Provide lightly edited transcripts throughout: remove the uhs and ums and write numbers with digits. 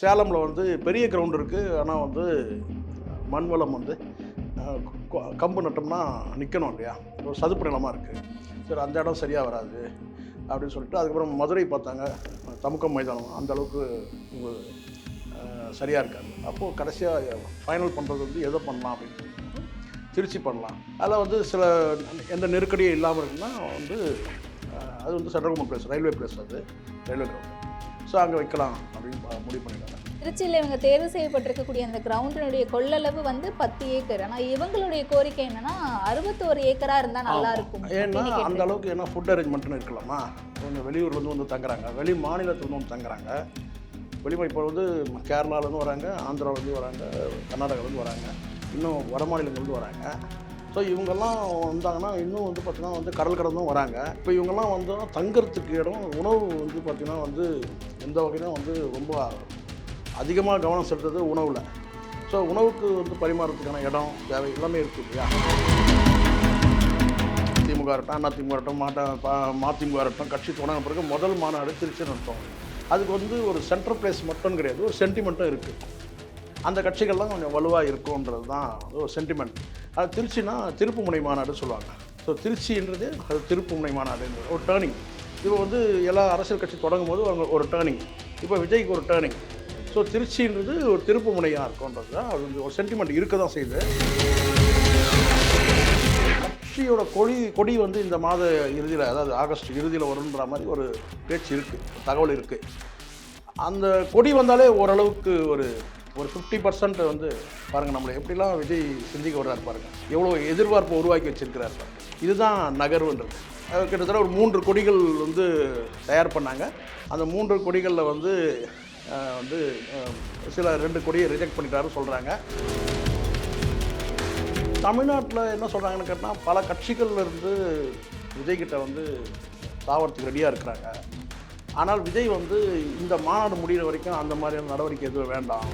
சேலமில் வந்து பெரிய கிரவுண்ட் இருக்குது. ஆனால் வந்து மண் வளம் வந்து கம்பு நட்டோம்னா நிற்கணும் இல்லையா, ஒரு சதுப்பு நிலமாக இருக்குது. சரி, அந்த இடம் சரியாக வராது அப்படின்னு சொல்லிட்டு அதுக்கப்புறம் மதுரை பார்த்தாங்க. தமுக்கம் மைதானம் அந்த அளவுக்கு சரியாக இருக்காது. அப்போது கடைசியாக ஃபைனல் பண்ணுறது வந்து எதை பண்ணலாம் அப்படின்னு சொல்லிட்டு திருச்சி பண்ணலாம். அதில் வந்து சில எந்த நெருக்கடியும் இல்லாமல் இருக்குன்னா வந்து அது வந்து central government place, railway place, அது ரயில்வே கிரவுண்டு. ஸோ அங்கே வைக்கலாம் அப்படின்னு முடிவு பண்ணிட்டாங்க. திருச்சியில் இவங்க தேர்வு செய்யப்பட்டிருக்கக்கூடிய அந்த கிரவுண்டினுடைய கொள்ளளவு வந்து 10 ஏக்கர். ஆனால் இவங்களுடைய கோரிக்கை என்னன்னா 61 ஏக்கரா இருந்தால் நல்லா இருக்கும். ஏன்னா அந்த அளவுக்கு ஏன்னா ஃபுட் அரேஞ்ச்மெண்ட்னு இருக்கலாமா. இவங்க வெளியூர்லேருந்து வந்து தங்குறாங்க, வெளி மாநிலத்துலேருந்து வந்து தங்குறாங்க. வெளிமா இப்போ வந்து கேரளாவிலேருந்து வராங்க, ஆந்திராவிலேருந்து வராங்க, கர்நாடகாவிலேருந்து வராங்க, இன்னும் வட மாநிலங்கள்லேருந்து வராங்க. ஸோ இவங்கெல்லாம் வந்தாங்கன்னா இன்னும் வந்து பார்த்திங்கன்னா வந்து கடல் கடந்தும் வராங்க. இப்போ இவங்கெல்லாம் வந்து தங்குறதுக்கு இடம், உணவு வந்து பார்த்திங்கன்னா வந்து எந்த வகையிலும் வந்து ரொம்ப அதிகமாக கவனம் செலுத்துறது உணவில். ஸோ உணவுக்கு வந்து பரிமாறத்துக்கான இடம் தேவை எல்லாமே இருக்குது இல்லையா. திமுக இருக்கட்டும், அதிமுக இருக்கட்டும், மதிமுக இருக்கட்டும், கட்சி தொடங்கின பிறகு முதல் மாநாடு திருச்சி நடத்தும். அதுக்கு வந்து ஒரு சென்ட்ரல் பிளேஸ் மட்டும் கிடையாது, ஒரு சென்டிமெண்ட்டும் இருக்குது. அந்த கட்சிகள்லாம் கொஞ்சம் வலுவாக இருக்கும்ன்றது தான் ஒரு சென்டிமெண்ட். அது திருச்சினா திருப்புமுனை மாநாடு சொல்லுவாங்க. ஸோ திருச்சின்றது அது திருப்புமுனை மாநாடுன்றது ஒரு டேர்னிங். இப்போ வந்து எல்லா அரசியல் கட்சி தொடங்கும் போது அவங்க ஒரு டேர்னிங், இப்போ விஜய்க்கு ஒரு டேர்னிங். ஸோ திருச்சின்றது ஒரு திருப்புமுனையாக இருக்கும்ன்றது தான் அது வந்து ஒரு சென்டிமெண்ட் இருக்க தான் செய்யுது. கட்சியோட கொடி வந்து இந்த மாத இறுதியில், அதாவது ஆகஸ்ட் இறுதியில் வரும்ன்ற மாதிரி ஒரு பேச்சு இருக்குது, தகவல் இருக்குது. அந்த கொடி வந்தாலே ஓரளவுக்கு ஒரு 50% வந்து பாருங்கள், நம்மளை எப்படிலாம் விஜய் சிந்திக்க வர்றாரு பாருங்கள், எவ்வளோ எதிர்பார்ப்பை உருவாக்கி வச்சுருக்கிறார் பாருங்கள். இதுதான் நகர்வுன்றது. கிட்டத்தட்ட ஒரு 3 கொடிகள் வந்து தயார் பண்ணாங்க. அந்த 3 கொடிகளில் வந்து சில 2 கொடியை ரிஜெக்ட் பண்ணிட்டாருன்னு சொல்கிறாங்க. தமிழ்நாட்டில் என்ன சொல்கிறாங்கன்னு கேட்டால், பல கட்சிகள்லேருந்து விஜய்கிட்ட வந்து தாவறதுக்கு ரெடியாக இருக்கிறாங்க. ஆனால் விஜய் வந்து இந்த மாநாடு முடிகிற வரைக்கும் அந்த மாதிரியான நடவடிக்கை எதுவும் வேண்டாம்.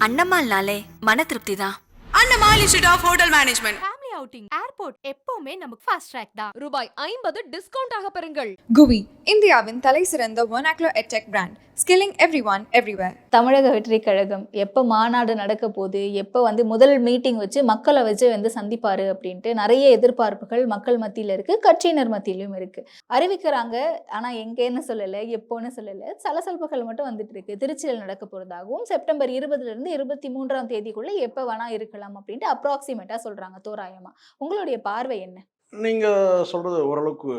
அண்ணமால்னாலே மன திருப்தி தான். Annamal institute of hotel management. Family outing, airport எப்பவுமே நமக்கு ஃபாஸ்ட் ட்ராக் தான். ரூபாய் 50 டிஸ்கவுண்ட் ஆக பெறுங்கள். குவி, இந்தியாவின் தலை சிறந்த vernacular edtech brand, skilling everyone everywhere. தமிழக வெற்றிக் கழகம் எப்போ மாநாடு நடக்க போகுது, எப்போ வந்து முதல் மீட்டிங் வச்சு மக்களை வச்சு வந்து சந்திப்பாரு அப்படின்ட்டு நிறைய எதிர்பார்ப்புகள் மக்கள் மத்தியில் இருக்குது, கட்சியினர் மத்தியிலும் இருக்குது. அறிவிக்கிறாங்க, ஆனால் எங்கேன்னு சொல்லலை, எப்போன்னு சொல்லலை. சலசலப்புகள் மட்டும் வந்துட்டு இருக்கு. திருச்சியில் நடக்க போகிறதாகவும் செப்டம்பர் 20லேருந்து 23ஆம் தேதிக்குள்ளே எப்போ வேணால் இருக்கலாம் அப்படின்ட்டு அப்ராக்சிமேட்டாக சொல்கிறாங்க, தோராயமாக. உங்களுடைய பார்வை என்ன? நீங்கள் சொல்கிறது ஓரளவுக்கு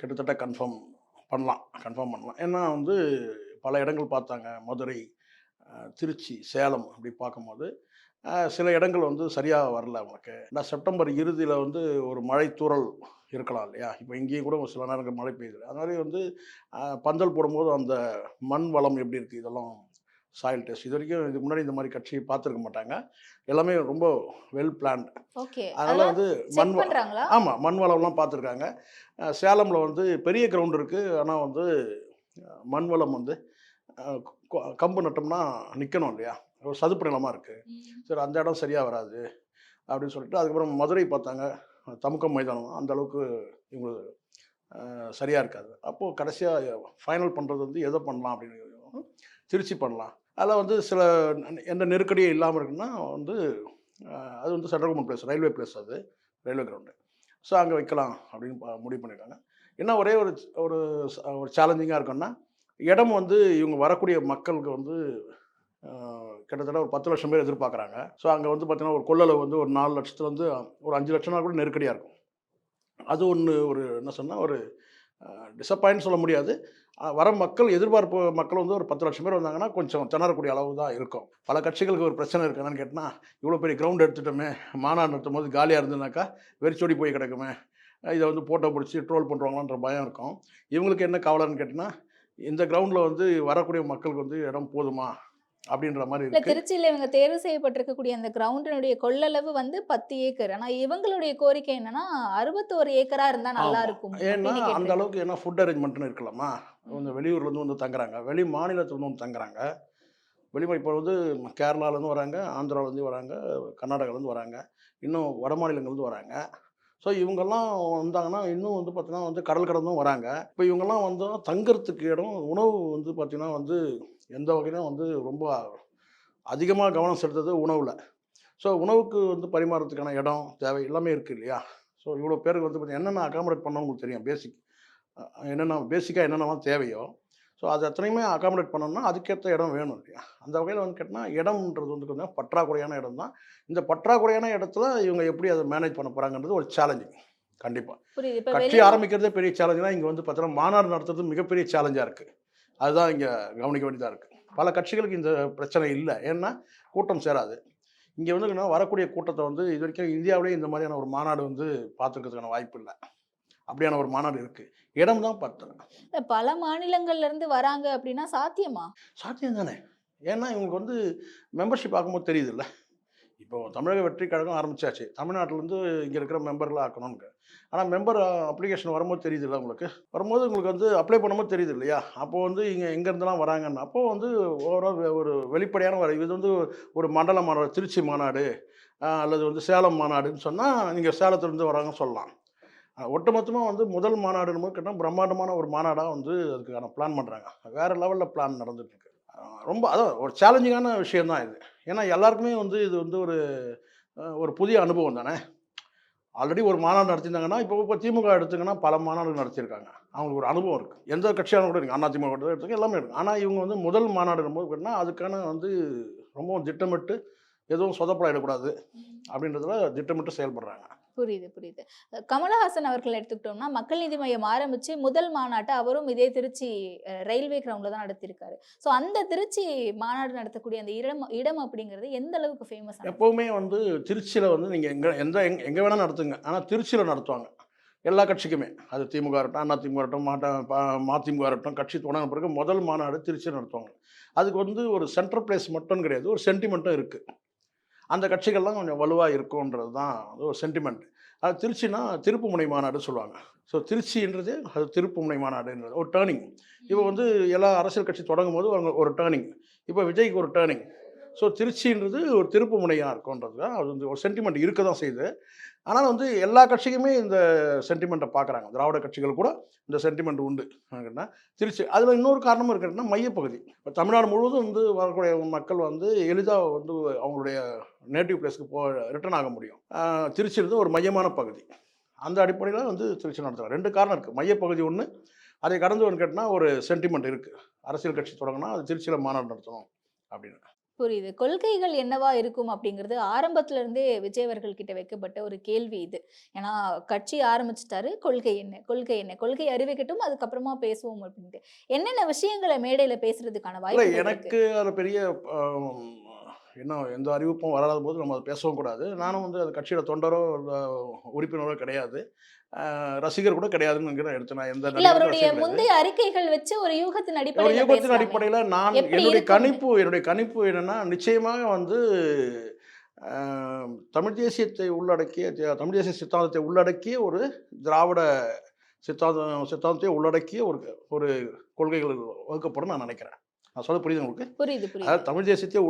கிட்டத்தட்ட கன்ஃபார்ம் பண்ணலாம். ஏன்னா வந்து பல இடங்கள் பார்த்தாங்க, மதுரை, திருச்சி, சேலம் அப்படி பார்க்கும்போது சில இடங்கள் வந்து சரியாக வரல அவங்களுக்கு. நான் செப்டம்பர் இறுதியில் வந்து ஒரு மழை தூறல் இருக்கலாம் இல்லையா. இப்போ இங்கேயும் கூட ஒரு சில நேரங்கள் மழை பெய்யுது. அதனால வந்து பந்தல் போடும்போது அந்த மண் வளம் எப்படி இருக்குது, இதெல்லாம் சாயில் டெஸ்ட் இது வரைக்கும் இதுக்கு முன்னாடி இந்த மாதிரி கட்சி பார்த்துருக்க மாட்டாங்க. எல்லாமே ரொம்ப வெல் பிளான்டு. ஓகே, அதனால் வந்து மண் வளம்லாம் பார்த்துருக்காங்க. சேலமில் வந்து பெரிய கிரவுண்ட் இருக்குது. ஆனால் வந்து மண் வளம் வந்து கம்பு நட்டோம்னா நிற்கணும் இல்லையா, ஒரு சதுப்பு நிலமாக இருக்குது. சரி, அந்த இடம் சரியாக வராது அப்படின்னு சொல்லிட்டு அதுக்கப்புறம் மதுரை பார்த்தாங்க. தமுக்கம் மைதானம் அந்த அளவுக்கு இவங்களுக்கு சரியாக இருக்காது. அப்போது கடைசியாக ஃபைனல் பண்ணுறது வந்து எதை பண்ணலாம் அப்படின்னு திருச்சி பண்ணலாம். அதில் வந்து சில எந்த நெருக்கடியும் இல்லாமல் இருக்குன்னா வந்து அது வந்து central government place, railway place, அது ரயில்வே கிரவுண்டு. ஸோ அங்கே வைக்கலாம் அப்படின்னு முடிவு பண்ணியிருக்காங்க. என்ன ஒரே ஒரு சேலஞ்சிங்காக இருக்குன்னா, இடம் வந்து இவங்க வரக்கூடிய மக்களுக்கு வந்து கிட்டத்தட்ட ஒரு 10 லட்சம் பேர் எதிர்பார்க்குறாங்க. ஸோ அங்கே வந்து பார்த்திங்கன்னா ஒரு கொள்ளளவு வந்து ஒரு 4 லட்சத்துலேருந்து ஒரு 5 லட்சம்னா கூட நெருக்கடியாக இருக்கும். அது ஒன்று என்ன சொன்னால் ஒரு டிசப்பாயிண்ட் சொல்ல முடியாது. வர மக்கள் எதிர்பார்ப்பு மக்கள் வந்து ஒரு 10 லட்சம் பேர் வந்தாங்கன்னா கொஞ்சம் திணறக்கூடிய அளவு தான் இருக்கும். பல கட்சிகளுக்கு ஒரு பிரச்சனை இருக்குது. என்னன்னு கேட்டால், இவ்வளோ பெரிய கிரவுண்ட் எடுத்துட்டோமே, மாநாடு நடத்தும் போது காலியாக இருந்ததுனாக்கா வெறிச்சோடி போய் கிடக்குமே, இதை வந்து ஃபோட்டோ பிடிச்சி ட்ரோல் பண்ணுறாங்களான்ற பயம் இருக்கும். இவங்களுக்கு என்ன கவலைன்னு கேட்டிங்கன்னா, இந்த கிரவுண்டில் வந்து வரக்கூடிய மக்களுக்கு வந்து இடம் போதுமா அப்படின்ற மாதிரி இல்லை, இருக்குது. திருச்சியில் இவங்க தேர்வு செய்யப்பட்டிருக்கக்கூடிய அந்த கிரவுண்டினுடைய கொள்ளளவு வந்து 10 ஏக்கர். ஆனால் இவங்களுடைய கோரிக்கை என்னன்னா 61 ஏக்கரா இருந்தால் நல்லா இருக்கும். ஏன்னா அந்த அளவுக்கு ஏன்னா ஃபுட் அரேஞ்ச்மெண்ட்னு இருக்கலாமா. கொஞ்சம் வெளியூர்லேருந்து வந்து தங்குறாங்க, வெளி மாநிலத்துலேருந்து வந்து தங்குறாங்க. இப்போ வந்து கேரளாவிலேருந்து வராங்க, ஆந்திராவிலேருந்து வராங்க, கர்நாடகாவிலேருந்து வராங்க, இன்னும் வட மாநிலங்கள்லேருந்து வராங்க. ஸோ இவங்கெல்லாம் வந்தாங்கன்னா இன்னும் வந்து பார்த்தீங்கன்னா வந்து கடல் கடந்தும் வராங்க. இப்போ இவங்கெல்லாம் வந்தால் தங்குறதுக்கு இடம், உணவு வந்து பார்த்தீங்கன்னா வந்து எந்த வகையிலும் வந்து ரொம்ப அதிகமாக கவனம் செலுத்துறது உணவில். ஸோ உணவுக்கு வந்து பரிமாறத்துக்கான இடம் தேவை எல்லாமே இருக்குது இல்லையா? ஸோ இவ்வளோ பேருக்கு வந்து பார்த்தீங்கன்னா என்னென்ன அகாமடேட் பண்ணணும்னு உங்களுக்கு தெரியும். பேசிக்காக என்னென்னலாம் தேவையோ ஸோ அது அத்தனையுமே அகாமடேட் பண்ணணும்னா அதுக்கேற்ற இடம் வேணும் இல்லையா? அந்த வகையில் வந்து கேட்டால் இடம்ன்றது வந்து கொஞ்சம் பற்றாக்குறையான இடம் தான். இந்த பற்றாக்குறையான இடத்துல இவங்க எப்படி அதை மேனேஜ் பண்ண போகிறாங்கன்றது ஒரு சேலஞ்சிங் கண்டிப்பாக. புரியுது. இப்ப கட்சி ஆரம்பிக்கிறதே பெரிய சேலஞ்சுனா இங்கே வந்து பார்த்தீங்கன்னா மாநாடு நடத்துறது மிகப்பெரிய சேலஞ்சாக இருக்குது. அதுதான் இங்கே கவனிக்க வேண்டியதாக இருக்குது. பல கட்சிகளுக்கு இந்த பிரச்சனை இல்லை. ஏன்னா கூட்டம் சேராது. இங்கே வந்து என்னன்னா வரக்கூடிய கூட்டத்தை வந்து இது வரைக்கும் இந்தியாவிலேயே இந்த மாதிரியான ஒரு மாநாடு வந்து பார்த்துக்கிறதுக்கான வாய்ப்பு இல்லை. அப்படியான ஒரு மாநாடு இருக்குது. இடம் தான் பத்தல. பல மாநிலங்கள்ல இருந்து வராங்க அப்படின்னா சாத்தியமா? சாத்தியம் தானே. ஏன்னா இவங்களுக்கு வந்து மெம்பர்ஷிப் ஆகும்போது தெரியுதுல்ல. இப்போ தமிழக வெற்றி கழகம் ஆரம்பிச்சாச்சு. தமிழ்நாட்டிலேருந்து இங்கே இருக்கிற மெம்பர்லாம் ஆக்கணும்னு. ஆனால் மெம்பர் அப்ளிகேஷன் வரும்போது தெரியுதுல்ல உங்களுக்கு. வரும்போது உங்களுக்கு வந்து அப்ளை பண்ணும்போது தெரியுது இல்லையா? அப்போது வந்து இங்கே எங்கேருந்துலாம் வராங்கன்னு. அப்போது வந்து ஓவரால் ஒரு வெளிப்படையான இது வந்து ஒரு மண்டல மாநாடு, திருச்சி மாநாடு அல்லது வந்து சேலம் மாநாடுன்னு சொன்னால் நீங்கள் சேலத்துலேருந்து வராங்கன்னு சொல்லலாம். ஒட்டுமொத்தமாக வந்து முதல் மாநாடுன்னு போது கேட்டால் பிரம்மாண்டமான ஒரு மாநாடாக வந்து அதுக்கான பிளான் பண்ணுறாங்க. வேறு லெவலில் பிளான் நடந்துகிட்ருக்கு. ரொம்ப அதான் ஒரு சேலஞ்சிங்கான விஷயந்தான் இது. ஏன்னா எல்லாருக்குமே வந்து இது வந்து ஒரு புதிய அனுபவம் தானே. ஆல்ரெடி ஒரு மாநாடு நடத்தியிருந்தாங்கன்னா இப்போ திமுக எடுத்துங்கன்னா பல மாநாடு நடத்தியிருக்காங்க. அவங்களுக்கு ஒரு அனுபவம் இருக்குது. எந்த கட்சியான கூட இருக்குது. அதிமுக எடுத்துக்க எல்லாமே இருக்குது. ஆனால் இவங்க வந்து முதல் மாநாடுன்னும் போது கேட்டால் அதுக்கான வந்து ரொம்ப திட்டமிட்டு எதுவும் சொதப்படாயிடக்கூடாது அப்படின்றதுல திட்டமிட்டு செயல்படுறாங்க. புரியுது. கமலஹாசன் அவர்கள் எடுத்துக்கிட்டோம்னா மக்கள் நீதி மையம் ஆரம்பிச்சு முதல் மாநாட்டை அவரும் இதே திருச்சி ரயில்வே கிரவுண்ட்ல தான் நடத்தியிருக்காரு. ஸோ அந்த திருச்சி மாநாடு நடத்தக்கூடிய அந்த இடம் அப்படிங்கிறது எந்த அளவுக்கு ஃபேமஸ்? எப்போவுமே வந்து திருச்சியில் வந்து நீங்கள் எங்கே வேணால் நடத்துங்க. ஆனால் திருச்சியில் நடத்துவாங்க எல்லா கட்சிக்குமே. அது திமுக இருக்கட்டும், அதிமுக இருக்கட்டும், மதிமுக இருக்கட்டும், கட்சி தொடங்கின பிறகு முதல் மாநாடு திருச்சியில் நடத்துவாங்க. அதுக்கு வந்து ஒரு சென்ட்ரல் பிளேஸ் மட்டும் கிடையாது, ஒரு சென்டிமெண்ட்டும் இருக்குது. அந்த கட்சிகள்லாம் கொஞ்சம் வலுவாக இருக்கும்ன்றது தான் ஒரு சென்டிமெண்ட். அது திருச்சினா திருப்புமுனை மாநாடு சொல்லுவாங்க. ஸோ திருச்சின்றது அது திருப்புமுனை மாநாடுன்றது ஒரு டேர்னிங். இப்போ வந்து எல்லா அரசியல் கட்சி தொடங்கும் போது அவங்க ஒரு டேர்னிங். இப்போ விஜய்க்கு ஒரு டேர்னிங். ஸோ திருச்சின்றது ஒரு திருப்புமுனையாக இருக்கும்ன்றது தான் அது வந்து ஒரு சென்டிமெண்ட் இருக்க தான் செய்யுது. ஆனால் வந்து எல்லா கட்சிக்குமே இந்த சென்டிமெண்ட்டை பார்க்குறாங்க. திராவிட கட்சிகள் கூட இந்த சென்டிமெண்ட் உண்டு. திருச்சி அதில் இன்னொரு காரணமும் இருக்கிறதுனா மையப்பகுதி. இப்போ தமிழ்நாடு முழுவதும் வந்து வரக்கூடிய மக்கள் வந்து எளிதாக வந்து அவங்களுடைய நேட்டிவ் பிளேஸ்க்கு ரிட்டர்ன் ஆக முடியும். திருச்சியிலிருந்து ஒரு மையமான பகுதி. அந்த அடிப்படையில் வந்து திருச்சி நடத்துகிறாங்க. 2 காரணம் இருக்குது. மையப்பகுதி ஒன்று, அதை கடந்து ஒன்று கேட்டால் ஒரு சென்டிமெண்ட் இருக்குது. அரசியல் கட்சி தொடங்கினா அது திருச்சியில் மாநாடு நடத்தணும் அப்படின்னு. புரியுது. கொள்கைகள் என்னவா இருக்கும் அப்படிங்கிறது ஆரம்பத்துல இருந்தே விஜய் அவர்கள் கிட்ட வைக்கப்பட்ட ஒரு கேள்வி இது. ஏன்னா கட்சி ஆரம்பிச்சுட்டாரு, கொள்கை என்ன, கொள்கை அறிவிக்கட்டும், அதுக்கப்புறமா பேசுவோம் அப்படின்ட்டு. என்னென்ன விஷயங்களை மேடையில பேசுறதுக்கான வாய்ப்பு இருக்கு? எனக்கு அது பெரிய இன்னும் எந்த அறிவிப்பும் வராத போது நம்ம அதை பேசவும் கூடாது. நானும் வந்து அது கட்சியோட தொண்டரோ உறுப்பினரோ கிடையாது, ரசிகர் கூட கிடையாதுன்னு எடுத்து நான் எந்த அவருடைய முந்தைய அறிக்கைகள் வச்சு ஒரு யூகத்தின் அடிப்படையில் நான் என்னுடைய கணிப்பு என்னன்னா நிச்சயமாக வந்து தமிழ் தேசியத்தை உள்ளடக்கிய தமிழ் தேசிய சித்தாந்தத்தை உள்ளடக்கிய ஒரு திராவிட சித்தாந்தத்தை உள்ளடக்கிய ஒரு கொள்கைகள் வகுக்கப்படும் நான் நினைக்கிறேன். நான் சொல்ல புரியுது உங்களுக்கு? புரியுது. அதாவது தமிழ் தேசியத்தை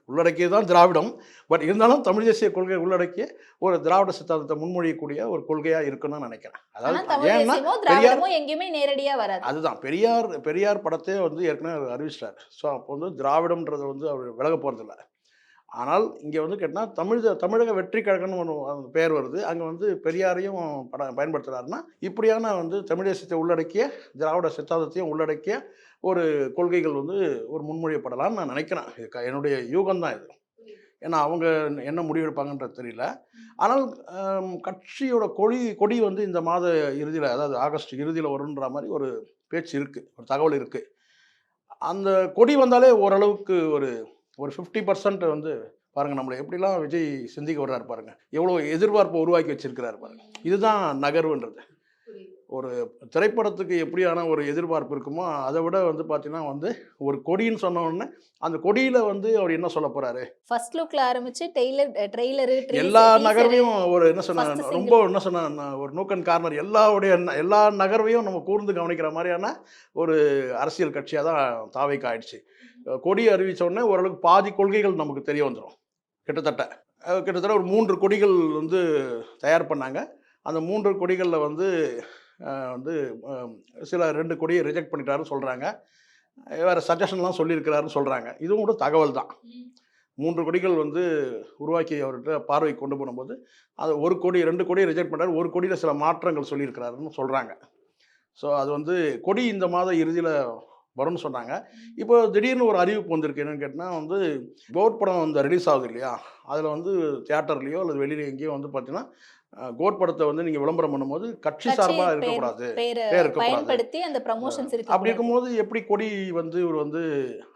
உள்ளடக்கியது தான் திராவிடம். பட் இருந்தாலும் தமிழ் தேசிய கொள்கை உள்ளடக்கிய ஒரு திராவிட சித்தாந்தத்தை முன்மொழியக்கூடிய ஒரு கொள்கையா இருக்குன்னு நினைக்கிறேன். அதாவது ஏன்னா எங்கேயுமே நேரடியா வராது. அதுதான் பெரியார் படத்தையே வந்து ஏற்கனவே அறிவிச்சிட்டாரு. ஸோ அப்போ வந்து திராவிடம்ன்றது வந்து அவர் விலக போறதில்லை. ஆனால் இங்கே வந்து கேட்டால் தமிழக வெற்றி கழகம்னு ஒன்று பெயர் வருது. அங்கே வந்து பெரியாரையும் பயன்படுத்துகிறாருன்னா இப்படியான வந்து தமிழ் தேசியத்தை உள்ளடக்கிய திராவிட சித்தாந்தத்தையும் உள்ளடக்கிய ஒரு கொள்கைகள் வந்து ஒரு முன்மொழியப்படலாம்னு நான் நினைக்கிறேன். இது என்னுடைய யூகம் தான் இது. ஏன்னா அவங்க என்ன முடிவெடுப்பாங்கன்றது தெரியல. ஆனால் கட்சியோட கொடி வந்து இந்த மாத இறுதியில், அதாவது ஆகஸ்ட் இறுதியில் வருன்ற மாதிரி ஒரு பேச்சு இருக்குது, ஒரு தகவல் இருக்குது. அந்த கொடி வந்தாலே ஓரளவுக்கு ஒரு 50% வந்து பாருங்கள் நம்மளை எப்படிலாம் விஜய் சிந்திக்க வர்றாரு பாருங்கள், எவ்வளோ எதிர்பார்ப்பை உருவாக்கி வச்சிருக்கிறாரு பாருங்கள். இதுதான் நகர்வுன்றது. ஒரு திரைப்படத்துக்கு எப்படியான ஒரு எதிர்பார்ப்பு இருக்குமோ அதை விட வந்து பார்த்தீங்கன்னா வந்து ஒரு கொடின்னு சொன்ன உடனே அந்த கொடியில் வந்து அவர் என்ன சொல்ல போகிறாரு, ஃபர்ஸ்ட் லுக்ல ஆரம்பிச்சு ட்ரெய்லர் எல்லா நகர்வையும் ஒரு என்ன சொன்ன ஒரு நூக்கன் கார்னர் எல்லா நகர்வையும் நம்ம கூர்ந்து கவனிக்கிற மாதிரியான ஒரு அரசியல் கட்சியாக தான் தாவேக்கா ஆயிடுச்சு. கொடி அறிவித்த உடனே ஓரளவுக்கு பாதி கொள்கைகள் நமக்கு தெரிய வந்துடும். கிட்டத்தட்ட ஒரு 3 கொடிகள் வந்து தயார் பண்ணாங்க. அந்த 3 கொடிகளில் வந்து வந்து சில 2 கொடியை ரிஜெக்ட் பண்ணிட்டாருன்னு சொல்கிறாங்க. வேறு சஜஷன்லாம் சொல்லியிருக்கிறாருன்னு சொல்கிறாங்க. இதுவும் கூட தகவல் தான். 3 கொடிகள் வந்து உருவாக்கி அவர்கிட்ட பார்வைக்கு கொண்டு போகும்போது அது 1 கொடி 2 கொடியை ரிஜெக்ட் பண்ணார். 1 கொடியில் சில மாற்றங்கள் சொல்லியிருக்கிறாருன்னு சொல்கிறாங்க. ஸோ அது வந்து கொடி இந்த மாத இறுதியில் வரும்னு சொன்னாங்க. இப்போ திடீர்னு ஒரு அறிவிப்பு வந்திருக்கு. என்னென்னு கேட்டால் வந்து கோட் படம் வந்து ரிலீஸ் ஆகுது இல்லையா, அதில் வந்து தியேட்டர்லேயோ அல்லது வெளியில எங்கேயோ வந்து பார்த்தீங்கன்னா கோட் படத்தை வந்து நீங்கள் விளம்பரம் பண்ணும்போது கட்சி சார்பாக இருக்கக்கூடாது, பேர் இருக்கக்கூடாது. பயன்படுத்தி அந்த ப்ரமோஷன்ஸ் இருக்கு. அப்படி இருக்கும்போது எப்படி கொடி வந்து இவர் வந்து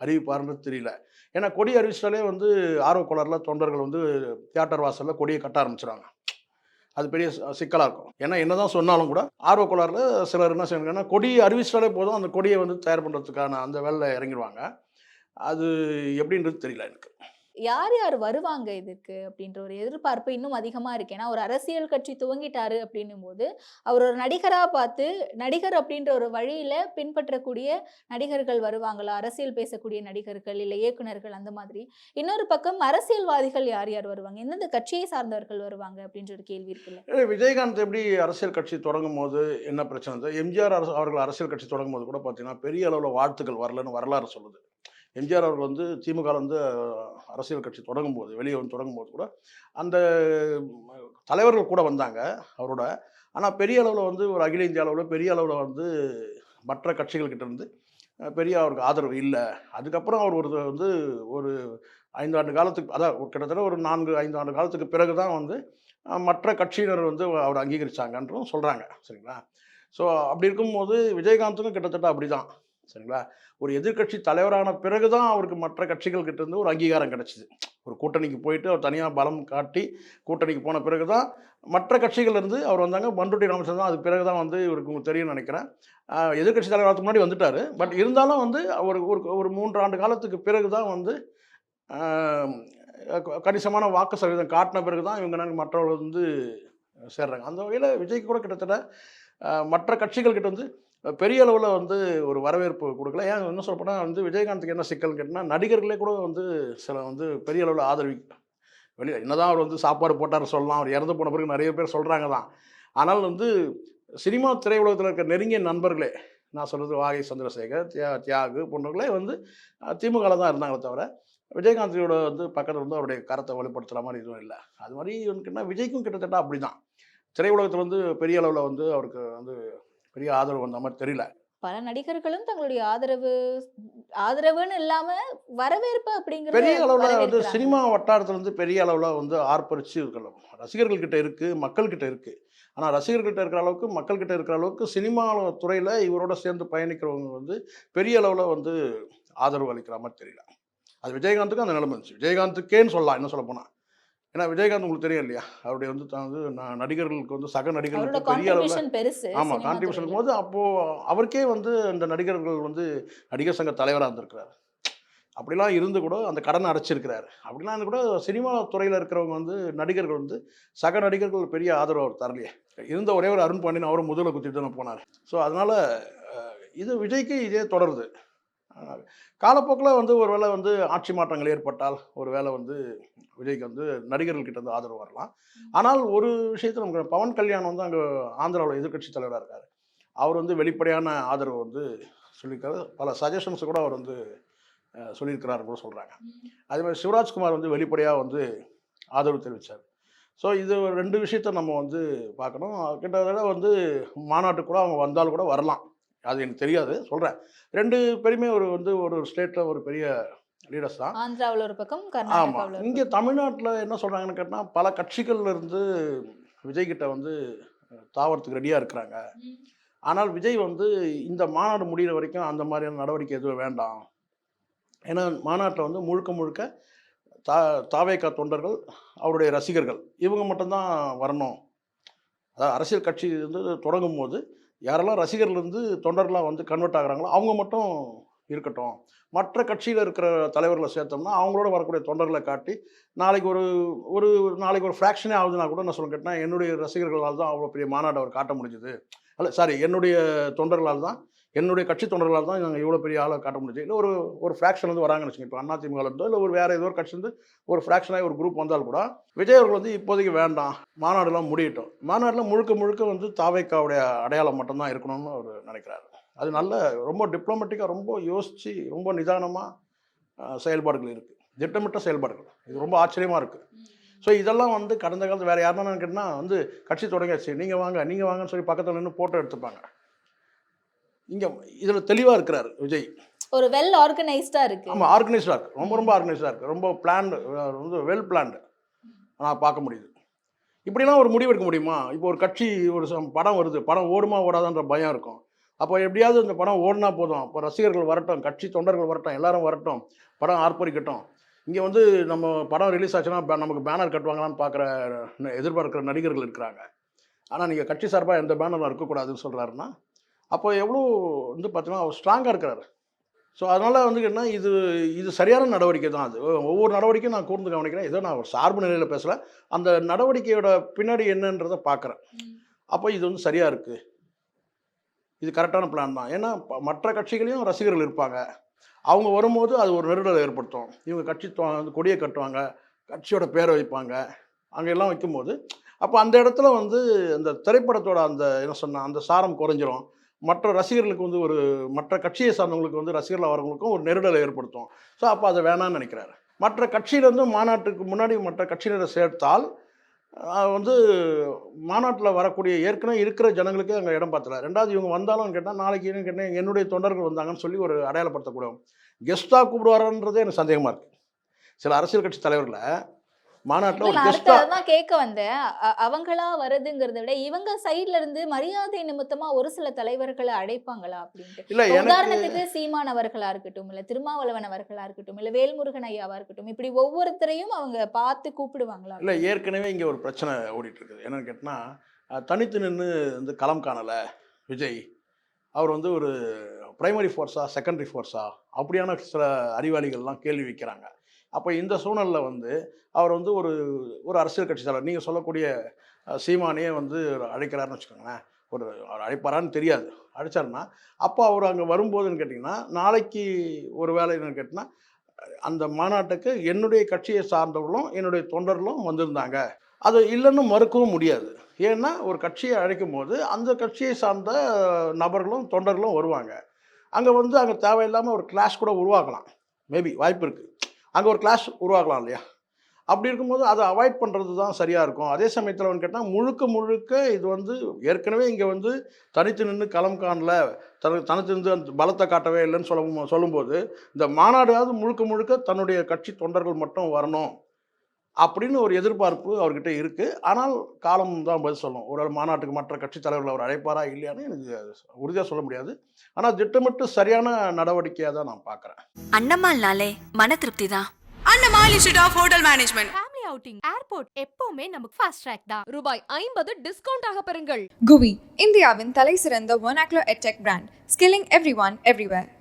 அறிவிப்பாருன்னு தெரியல. ஏன்னா கொடி அறிவிச்சாலே வந்து ஆர்வக்கோளாறில் தொண்டர்கள் வந்து தியேட்டர் வாசலில் கொடியை கட்ட ஆரம்பிச்சிடுவாங்க. அது பெரிய சிக்கலாக இருக்கும். ஏன்னா என்னதான் சொன்னாலும் கூட ஆர்வக்கோளாறில் சிலர் என்ன செய்வாங்கன்னா கொடி அறிவிச்சாலே போதும் அந்த கொடியை வந்து தயார் பண்ணுறதுக்கான அந்த வேலையில் இறங்கிடுவாங்க. அது எப்படின்றது தெரியல எனக்கு. யார் யார் வருவாங்க இதுக்கு அப்படின்ற ஒரு எதிர்பார்ப்பு இன்னும் அதிகமாக இருக்கு. ஏன்னா ஒரு அரசியல் கட்சி துவங்கிட்டாரு அப்படின்னும் போது அவர் ஒரு நடிகராக பார்த்து நடிகர் அப்படின்ற ஒரு வழியில் பின்பற்றக்கூடிய நடிகர்கள் வருவாங்களா, அரசியல் பேசக்கூடிய நடிகர்கள் இல்லை இயக்குனர்கள் அந்த மாதிரி. இன்னொரு பக்கம் அரசியல்வாதிகள் யார் யார் வருவாங்க, எந்தெந்த கட்சியை சார்ந்தவர்கள் வருவாங்க அப்படின்ற ஒரு கேள்வி இருக்குல்ல. விஜயகாந்த் எப்படி அரசியல் கட்சி தொடங்கும் போது என்ன பிரச்சனை, எம்ஜிஆர் அவர்கள் அரசியல் கட்சி தொடங்கும் போது கூட பார்த்தீங்கன்னா பெரிய அளவில் வாழ்த்துக்கள் வரலன்னு வரலாறு சொல்லுது. எம்ஜிஆர் அவர்கள் வந்து திமுக வந்து அரசியல் கட்சி தொடங்கும்போது வெளியே வந்து தொடங்கும்போது கூட அந்த தலைவர்கள் கூட வந்தாங்க அவரோட. ஆனால் பெரிய அளவில் வந்து ஒரு அகில இந்திய அளவில் பெரிய அளவில் வந்து மற்ற கட்சிகள்கிட்ட இருந்து பெரிய அவருக்கு ஆதரவு இல்லை. அதுக்கப்புறம் அவர் வந்து ஒரு 5 ஆண்டு காலத்துக்கு, அதான் கிட்டத்தட்ட ஒரு 4-5 ஆண்டு காலத்துக்கு பிறகு தான் வந்து மற்ற கட்சியினர் வந்து அவர் அங்கீகரித்தாங்கன்றும் சொல்கிறாங்க. சரிங்களா? ஸோ அப்படி இருக்கும்போது விஜயகாந்துக்கும் கிட்டத்தட்ட அப்படி தான். சரிங்களா? ஒரு எதிர்கட்சி தலைவரான பிறகு தான் அவருக்கு மற்ற கட்சிகள் கிட்ட இருந்து ஒரு அங்கீகாரம் கிடைச்சிது. ஒரு கூட்டணிக்கு போயிட்டு அவர் தனியாக பலம் காட்டி கூட்டணிக்கு போன பிறகு தான் மற்ற கட்சிகள் இருந்து அவர் வந்தாங்க. பண்ருட்டி ராமச்சந்திரன் அதுக்கு பிறகு தான் வந்து இவருக்கு உங்களுக்கு தெரியும்னு நினைக்கிறேன். எதிர்கட்சி தலைவருக்கு முன்னாடி வந்துட்டார். பட் இருந்தாலும் வந்து ஒரு 3 ஆண்டு காலத்துக்கு பிறகு தான் வந்து கணிசமான வாக்கு சதவீதம் காட்டின பிறகு தான் இவங்க மற்றவர்கள் வந்து சேர்றாங்க. அந்த வகையில் விஜய்க்கு கூட கிட்டத்தட்ட மற்ற கட்சிகள் கிட்ட வந்து பெரிய அளவில் வந்து ஒரு வரவேற்பு கொடுக்கல. ஏன் என்ன சொல்லப்போனால் வந்து விஜயகாந்துக்கு என்ன சிக்கல்னு கேட்டால் நடிகர்களே கூட வந்து சில வந்து பெரிய அளவில் ஆதரவு வெளியில் என்னதான் அவர் வந்து சாப்பாடு போட்டார் சொல்லலாம், அவர் இறந்து போன பிறகு நிறைய பேர் சொல்கிறாங்க தான். ஆனால் வந்து சினிமா திரையுலகத்தில் இருக்கிற நெருங்கிய நண்பர்களே, நான் சொல்கிறது வாகை சந்திரசேகர், தியாகு போன்றவர்களே வந்து திமுகவில் தான் இருந்தாங்களே தவிர விஜயகாந்தியோட வந்து பக்கத்தில் வந்து அவருடைய கரத்தை வெளிப்படுத்துகிற மாதிரி எதுவும் இல்லை. அது மாதிரி வந்து விஜய்க்கும் கிட்டத்தட்ட அப்படி தான். திரையுலகத்தில் வந்து பெரிய அளவில் வந்து அவருக்கு வந்து பெரிய ஆதரவு வந்த மாதிரி தெரியல. பல நடிகர்களும் தங்களுடைய ஆதரவுன்னு இல்லாம வரவேற்பு அப்படிங்கிறது பெரிய அளவில் வந்து சினிமா வட்டாரத்தில் வந்து பெரிய அளவில் வந்து ஆர்ப்பரிச்சு இருக்கலாம். ரசிகர்கள் கிட்ட இருக்கு, மக்கள் கிட்ட இருக்கு. ஆனால் ரசிகர்கள்கிட்ட இருக்கிற அளவுக்கு மக்கள்கிட்ட இருக்கிற அளவுக்கு சினிமா துறையில் இவரோட சேர்ந்து பயணிக்கிறவங்க வந்து பெரிய அளவில் வந்து ஆதரவு அளிக்கிற மாதிரி தெரியல. அது விஜயகாந்துக்கும் அந்த நிலைமை இருந்துச்சு. விஜயகாந்துக்கேன்னு சொல்லலாம் என்ன சொல்ல போனால். ஏன்னா விஜயகாந்த் உங்களுக்கு தெரியும் இல்லையா, அவருடைய வந்து நடிகர்களுக்கு வந்து சக நடிகர்களுக்கு பெரிய அளவில் ஆமாம் கான்ட்ரிபியூஷன் இருக்கும்போது அப்போது அவருக்கே வந்து அந்த நடிகர்கள் வந்து நடிகர் சங்க தலைவராக இருந்திருக்கிறார். அப்படிலாம் இருந்து கூட அந்த கடனை அடைச்சிருக்கிறாரு. அப்படிலாம் இருந்து கூட சினிமா துறையில் இருக்கிறவங்க வந்து நடிகர்கள் வந்து சக நடிகர்கள் பெரிய ஆதரவு அவர் தரலையே. இருந்த ஒரே ஒரு அருண் பாண்டியன் அவரும் முதல்ல குத்திட்டு தானே போனார். ஸோ அதனால் இது விஜய்க்கு இதே தொடருது. காலப்போக்கில் வந்து ஒரு வேளை வந்து ஆட்சி மாற்றங்கள் ஏற்பட்டால் ஒரு வேளை வந்து விஜய்க்கு வந்து நடிகர்கள்கிட்ட வந்து ஆதரவு வரலாம். ஆனால் ஒரு விஷயத்தில் நமக்கு பவன் கல்யாண் வந்து அங்கே ஆந்திராவில் எதிர்கட்சி தலைவராக இருக்கார். அவர் வந்து வெளிப்படையான ஆதரவு வந்து சொல்லியிருக்காரு. பல சஜஷன்ஸ் கூட அவர் வந்து சொல்லியிருக்கிறாரு கூட சொல்கிறாங்க. அதே மாதிரி சிவராஜ்குமார் வந்து வெளிப்படையாக வந்து ஆதரவு தெரிவித்தார். ஸோ இது 2 விஷயத்த நம்ம வந்து பார்க்கணும். கிட்டத்தட்ட வந்து மாநாட்டுக்கு கூட அவங்க வந்தாலும் கூட வரலாம். அது எனக்கு தெரியாது சொல்கிறேன். 2 பேருமே ஒரு ஸ்டேட்டில் ஒரு பெரிய லீடர்ஸ் தான். ஆந்திராவில் ஒரு பக்கம், ஆமாம். இங்கே தமிழ்நாட்டில் என்ன சொல்கிறாங்கன்னு கேட்டால் பல கட்சிகள்ல இருந்து விஜய்கிட்ட வந்து தாவறதுக்கு ரெடியாக இருக்கிறாங்க. ஆனால் விஜய் வந்து இந்த மாநாடு முடிகிற வரைக்கும் அந்த மாதிரியான நடவடிக்கை எதுவும் வேண்டாம். ஏன்னா மாநாட்டில் வந்து முழுக்க தாவேகா தொண்டர்கள், அவருடைய ரசிகர்கள் இவங்க மட்டும்தான் வரணும். அதாவது அரசியல் கட்சி வந்து தொடங்கும் போது யாரெல்லாம் ரசிகர்லேருந்து தொண்டர்களாக வந்து கன்வெர்ட் ஆகுறாங்களோ அவங்க மட்டும் இருக்கட்டும். மற்ற கட்சியில் இருக்கிற தலைவர்களை சேர்த்தோம்னா அவங்களோட வரக்கூடிய தொண்டர்களை காட்டி நாளைக்கு ஒரு ஃப்ராக்ஷனே ஆகுதுன்னா கூட நான் சொல்ல கேட்டால் என்னுடைய ரசிகர்களால் தான் அவ்வளோ பெரிய மாநாடு அவர் காட்ட முடிஞ்சுது. என்னுடைய தொண்டர்களால் தான் என்னுடைய கட்சி தொண்டர்களால் தான் நாங்கள் இவ்வளோ பெரிய ஆளை காட்ட முடிஞ்சு. இல்லை ஒரு ஃப்ராக்ஷன் வந்து வராங்கன்னு வச்சுக்கோங்க. இப்போ அதிமுக இருந்தோ இல்லை வேறு ஏதோ ஒரு கட்சி வந்து ஒரு ஃப்ராக்ஷனாக ஒரு குரூப் வந்தால் கூட விஜய் அவர்கள் வந்து இப்போதைக்கு வேண்டாம், மாநாடுலாம் முடியட்டும், மாநாட்டில் முழுக்க வந்து தாவேக்காவுடைய அடையாளம் மட்டும்தான் இருக்கணும்னு அவர் நினைக்கிறாரு. அது நல்ல ரொம்ப டிப்ளமேட்டிக்காக ரொம்ப யோசித்து ரொம்ப நிதானமாக செயல்பாடுகள் இருக்குது, திட்டமிட்ட செயல்பாடுகள். இது ரொம்ப ஆச்சரியமாக இருக்குது. ஸோ இதெல்லாம் வந்து கடந்த காலத்தில் வேறு யாருன்னா கேட்டால் வந்து கட்சி தொடங்கியாச்சு, நீங்கள் வாங்கன்னு சொல்லி பக்கத்தில் நின்று ஃபோட்டோ எடுத்துப்பாங்க. இங்கே இதில் தெளிவாக இருக்கிறார் விஜய். ஒரு வெல் ஆர்கனைஸ்டாக இருக்குது. ஆமாம், ஆர்கனைஸ்டாக இருக்குது, ரொம்ப ஆர்கனைஸ்டாக இருக்குது, ரொம்ப பிளான்டு, வந்து வெல் பிளான்டு நான் பார்க்க முடியுது. இப்படிலாம் ஒரு முடிவு எடுக்க முடியுமா? இப்போ ஒரு கட்சி ஒரு படம் வருது, படம் ஓடுமா ஓடாதான்ற பயம் இருக்கும். அப்போ எப்படியாவது இந்த படம் ஓடினா போதும், இப்போ ரசிகர்கள் வரட்டும், கட்சி தொண்டர்கள் வரட்டும், எல்லாரும் வரட்டும், படம் ஆர்ப்பரிக்கட்டும். இங்கே வந்து நம்ம படம் ரிலீஸ் ஆச்சுன்னா நமக்கு பேனர் கட்டுவாங்களான்னு பார்க்குற எதிர்பார்க்குற நடிகர்கள் இருக்கிறாங்க. ஆனால் நீங்கள் கட்சி சார்பாக எந்த பேனரும் இருக்கக்கூடாதுன்னு சொல்கிறாருன்னா அப்போ எவ்வளோ வந்து பார்த்தீங்கன்னா அவர் ஸ்ட்ராங்காக இருக்கிறாரு. ஸோ அதனால் வந்து என்ன, இது சரியான நடவடிக்கை தான். அது ஒவ்வொரு நடவடிக்கையும் நான் கூர்ந்து கவனிக்கிறேன். ஏதோ நான் ஒரு சார்பு நிலையில் பேசலை, அந்த நடவடிக்கையோட பின்னாடி என்னன்றதை பார்க்குறேன். அப்போ இது வந்து சரியாக இருக்குது, இது கரெக்டான பிளான் தான். ஏன்னா மற்ற கட்சிகளையும் ரசிகர்கள் இருப்பாங்க, அவங்க வரும்போது அது ஒரு நெருடலை ஏற்படுத்தும். இவங்க கட்சி கொடியை கட்டுவாங்க, கட்சியோட பேரை வைப்பாங்க, அங்கெல்லாம் வைக்கும்போது அப்போ அந்த இடத்துல வந்து அந்த திரைப்படத்தோட அந்த என்ன சொன்னால் அந்த சாரம் குறைஞ்சிரும். மற்ற ரசிகர்களுக்கு வந்து மற்ற கட்சியை சார்ந்தவங்களுக்கு வந்து ரசிகர்கள் வரவங்களுக்கும் ஒரு நெருடலை ஏற்படுத்தும். ஸோ அப்போ அதை வேணான்னு நினைக்கிறாரு. மற்ற கட்சியிலேருந்து மாநாட்டுக்கு முன்னாடி மற்ற கட்சியினரை சேர்த்தால் வந்து மாநாட்டில் வரக்கூடிய ஏற்கனவே இருக்கிற ஜனங்களுக்கு அங்கே இடம் பார்த்தல. ரெண்டாவது இவங்க வந்தாலும் கேட்டால் நாளைக்கு என்ன கேட்டேன், என்னுடைய தொண்டர்கள் வந்தாங்கன்னு சொல்லி ஒரு அடையாளப்படுத்தக்கூடாது. கெஸ்ட்டாக கூப்பிடுவாரன்றதே எனக்கு சந்தேகமாக இருக்குது. சில அரசியல் கட்சி தலைவர்களை மாநாட்டில் ஒரு கெஸ்ட்டாக தான் கேட்க வந்தேன். அவங்களா வருதுங்கிறத விட இவங்க சைட்ல இருந்து மரியாதை நிமித்தமா ஒரு சில தலைவர்களை அழைப்பாங்களா அப்படின்ட்டு. இல்லை, உதாரணத்துக்கு சீமான் அவர்களா இருக்கட்டும், இல்லை திருமாவளவன் அவர்களா இருக்கட்டும், இல்லை வேல்முருகன் ஐயாவா இருக்கட்டும், இப்படி ஒவ்வொருத்தரையும் அவங்க பார்த்து கூப்பிடுவாங்களா? இல்லை, ஏற்கனவே இங்கே ஒரு பிரச்சனை ஓடிட்டு இருக்குது. என்னன்னு கேட்டால் தனித்து நின்று வந்து களம் காணலை விஜய். அவர் வந்து ஒரு பிரைமரி ஃபோர்ஸா செகண்டரி ஃபோர்ஸா அப்படியான சில அறிவாளிகள்லாம் கேள்வி வைக்கிறாங்க. அப்போ இந்த சூழலில் வந்து அவர் வந்து ஒரு அரசியல் கட்சி தலைவர், நீங்கள் சொல்லக்கூடிய சீமானே வந்து அழைக்கிறாருன்னு வச்சுக்கோங்களேன். அவர் அழைப்பாரான்னு தெரியாது, அழைச்சாருன்னா அப்போ அவர் அங்கே வரும்போதுன்னு கேட்டிங்கன்னா நாளைக்கு ஒரு வேலை என்னன்னு கேட்டிங்கன்னா அந்த மாநாட்டுக்கு என்னுடைய கட்சியை சார்ந்தவர்களும் என்னுடைய தொண்டர்களும் வந்திருந்தாங்க. அது இல்லைன்னு மறுக்கவும் முடியாது. ஏன்னா ஒரு கட்சியை அழைக்கும் போது அந்த கட்சியை சார்ந்த நபர்களும் தொண்டர்களும் வருவாங்க. அங்கே வந்து அங்கே தேவையில்லாமல் ஒரு கிளாஷ் கூட உருவாக்கலாம், மேபி வாய்ப்பு இருக்குது. அங்கே ஒரு கிளாஷ் உருவாக்கலாம் இல்லையா? அப்படி இருக்கும்போது அதை அவாய்ட் பண்ணுறது தான் சரியாக இருக்கும். அதே சமயத்தில் வந்து கேட்டால் முழுக்க இது வந்து ஏற்கனவே இங்கே வந்து தனித்து நின்று களம் காணல, தனித்து நின்று அந்த பலத்தை காட்டவே இல்லைன்னு சொல்லும்போது இந்த மாநாடாவது முழுக்க தன்னுடைய கட்சி தொண்டர்கள் மட்டும் வரணும் அப்படின்னு ஒரு எதிர்பார்ப்பு அவர்கிட்ட இருக்குது. ஆனால் காலம் தான் பதில் சொல்லும். ஒரு மாநாட்டுக்கு மற்ற கட்சி தலைவர்கள் அவர் அழைப்பாரா இல்லையான்னு எனக்கு உறுதியாக சொல்ல முடியாது. ஆனால் திட்டமிட்டு சரியான நடவடிக்கையாக தான் நான் பார்க்குறேன். அண்ணம்மாள்னாலே மன திருப்தி தான். Annamal institute of hotel management. Family outing airport எப்பவுமே நமக்கு ஃபாஸ்ட் ட்ராக் தான். ரூபாய் 50 டிஸ்கவுண்ட் ஆக பெறுங்கள். GUI, இந்தியாவின் தலை சிறந்த vernacular edtech brand, skilling everyone everywhere.